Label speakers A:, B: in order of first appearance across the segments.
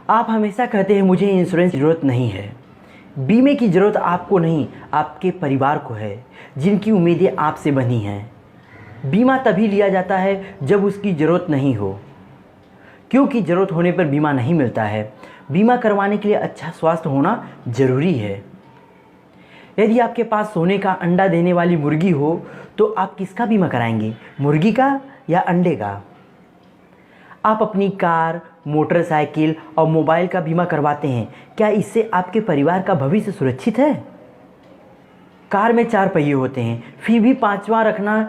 A: आप हमेशा कहते हैं मुझे इंश्योरेंस की ज़रूरत नहीं है। बीमे की ज़रूरत आपको नहीं, आपके परिवार को है, जिनकी उम्मीदें आपसे बनी हैं। बीमा तभी लिया जाता है जब उसकी ज़रूरत नहीं हो, क्योंकि ज़रूरत होने पर बीमा नहीं मिलता है। बीमा करवाने के लिए अच्छा स्वास्थ्य होना ज़रूरी है। यदि आपके पास सोने का अंडा देने वाली मुर्गी हो तो आप किसका बीमा कराएंगे, मुर्गी का या अंडे का? आप अपनी कार, मोटरसाइकिल और मोबाइल का बीमा करवाते हैं, क्या इससे आपके परिवार का भविष्य सुरक्षित है? कार में 4 पहिए होते हैं, फिर भी 5वां रखना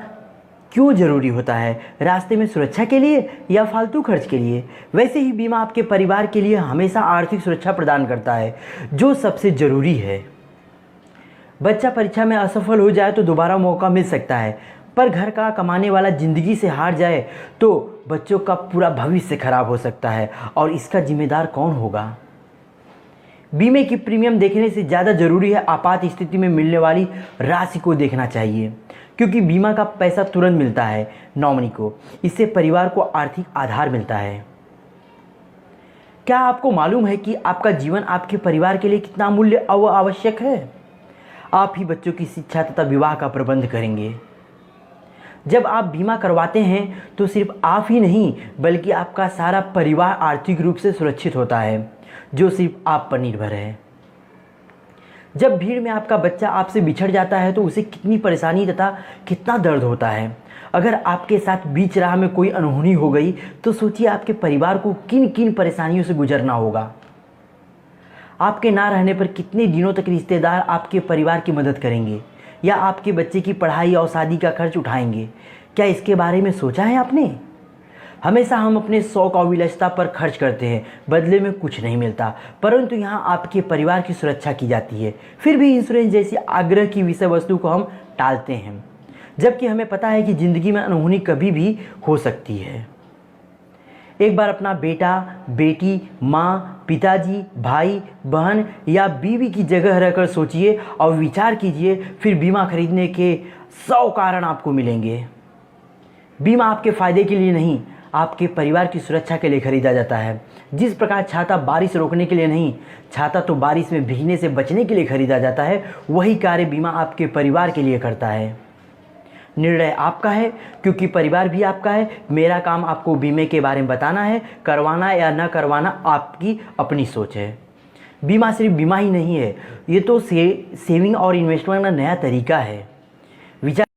A: क्यों ज़रूरी होता है? रास्ते में सुरक्षा के लिए या फालतू खर्च के लिए? वैसे ही बीमा आपके परिवार के लिए हमेशा आर्थिक सुरक्षा प्रदान करता है, जो सबसे ज़रूरी है। बच्चा परीक्षा में असफल हो जाए तो दोबारा मौका मिल सकता है, पर घर का कमाने वाला ज़िंदगी से हार जाए तो बच्चों का पूरा भविष्य खराब हो सकता है, और इसका जिम्मेदार कौन होगा? बीमे की प्रीमियम देखने से ज़्यादा ज़रूरी है आपात स्थिति में मिलने वाली राशि को देखना चाहिए, क्योंकि बीमा का पैसा तुरंत मिलता है नॉमिनी को। इससे परिवार को आर्थिक आधार मिलता है। क्या आपको मालूम है कि आपका जीवन आपके परिवार के लिए कितना अमूल्य और आवश्यक है? आप ही बच्चों की शिक्षा तथा विवाह का प्रबंध करेंगे। जब आप बीमा करवाते हैं तो सिर्फ आप ही नहीं, बल्कि आपका सारा परिवार आर्थिक रूप से सुरक्षित होता है, जो सिर्फ आप पर निर्भर है। जब भीड़ में आपका बच्चा आपसे बिछड़ जाता है तो उसे कितनी परेशानी तथा कितना दर्द होता है। अगर आपके साथ बीच राह में कोई अनहोनी हो गई तो सोचिए आपके परिवार को किन किन परेशानियों से गुजरना होगा। आपके ना रहने पर कितने दिनों तक रिश्तेदार आपके परिवार की मदद करेंगे या आपके बच्चे की पढ़ाई और शादी का खर्च उठाएंगे? क्या इसके बारे में सोचा है आपने? हमेशा हम अपने शौक और विलासिता पर खर्च करते हैं, बदले में कुछ नहीं मिलता, परंतु यहाँ आपके परिवार की सुरक्षा की जाती है। फिर भी इंश्योरेंस जैसी आग्रह की विषय वस्तु को हम टालते हैं, जबकि हमें पता है कि ज़िंदगी में अनहोनी कभी भी हो सकती है। एक बार अपना बेटा, बेटी, माँ, पिताजी, भाई, बहन या बीवी की जगह रहकर सोचिए और विचार कीजिए, फिर बीमा खरीदने के 100 कारण आपको मिलेंगे। बीमा आपके फ़ायदे के लिए नहीं, आपके परिवार की सुरक्षा के लिए खरीदा जाता है। जिस प्रकार छाता बारिश रोकने के लिए नहीं, छाता तो बारिश में भीगने से बचने के लिए खरीदा जाता है, वही कार्य बीमा आपके परिवार के लिए करता है। निर्णय आपका है, क्योंकि परिवार भी आपका है। मेरा काम आपको बीमे के बारे में बताना है, करवाना या न करवाना आपकी अपनी सोच है। बीमा सिर्फ बीमा ही नहीं है, ये तो सेविंग और इन्वेस्टमेंट का नया तरीका है। विचार